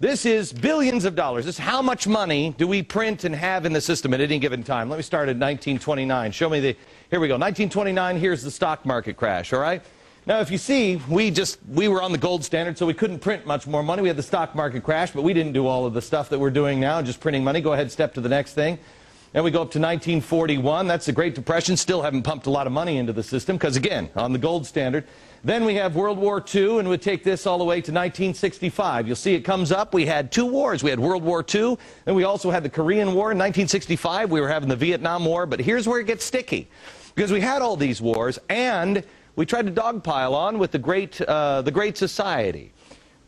This is billions of dollars. This is how much money do we print and have in the system at any given time. Let me start at 1929. Show me the, here we go, 1929, here's the stock market crash, all right? Now, if you see, we were on the gold standard, so we couldn't print much more money. We had the stock market crash, but we didn't do all of the stuff that we're doing now, just printing money. Go ahead, step to the next thing. Then we go up to 1941. That's the Great Depression. Still haven't pumped a lot of money into the system because, again, on the gold standard. Then we have World War II, and we take this all the way to 1965. You'll see it comes up. We had two wars. We had World War II, and we also had the Korean War in 1965. We were having the Vietnam War, but here's where it gets sticky. Because we had all these wars, and we tried to dogpile on with the Great Society.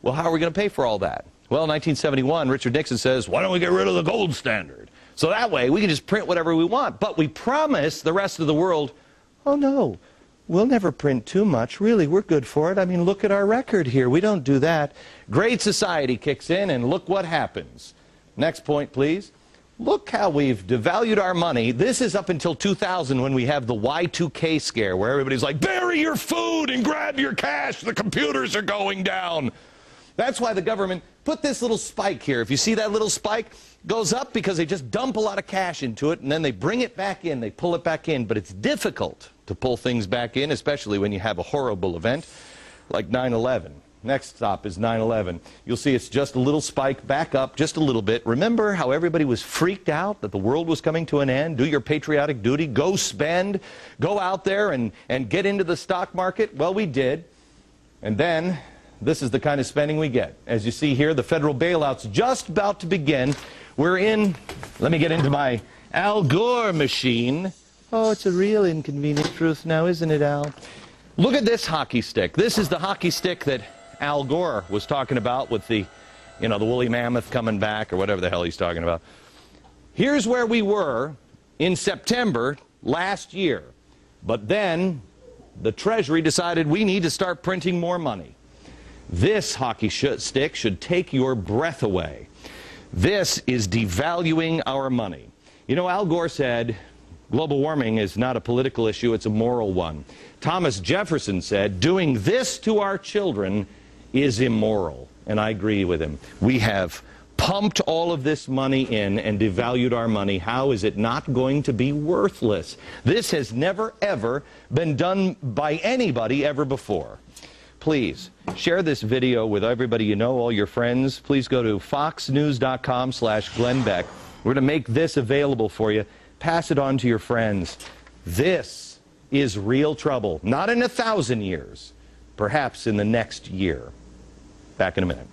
Well, how are we going to pay for all that? Well, in 1971, Richard Nixon says, why don't we get rid of the gold standard? So that way, we can just print whatever we want. But we promise the rest of the world, oh, no, we'll never print too much. Really, we're good for it. I mean, look at our record here. We don't do that. Great Society kicks in, and look what happens. Next point, please. Look how we've devalued our money. This is up until 2000 when we have the Y2K scare, where everybody's like, bury your food and grab your cash. The computers are going down. That's why the government put this little spike here. If you see that little spike, goes up because they just dump a lot of cash into it, and then they bring it back in. They pull it back in. But it's difficult to pull things back in, especially when you have a horrible event like 9/11. Next stop is 9/11. You'll see it's just a little spike back up just a little bit. Remember how everybody was freaked out that the world was coming to an end? Do your patriotic duty. Go spend. Go out there and get into the stock market. Well, we did. And then this is the kind of spending we get. As you see here, the federal bailout's just about to begin. We're in, let me get into my Al Gore machine. Oh, it's a real inconvenient truth now, isn't it, Al? Look at this hockey stick. This is the hockey stick that Al Gore was talking about with the, you know, the woolly mammoth coming back or whatever the hell he's talking about. Here's where we were in September last year. But then the Treasury decided we need to start printing more money. This hockey stick should take your breath away. This is devaluing our money. You know, Al Gore said global warming is not a political issue, it's a moral one. Thomas Jefferson said doing this to our children is immoral, and I agree with him. We have pumped all of this money in and devalued our money. How is it not going to be worthless? This has never, ever been done by anybody ever before. Please share this video with everybody you know, all your friends. Please go to foxnews.com/Glenn Beck. We're going to make this available for you. Pass it on to your friends. This is real trouble. Not in 1,000 years. Perhaps in the next year. Back in a minute.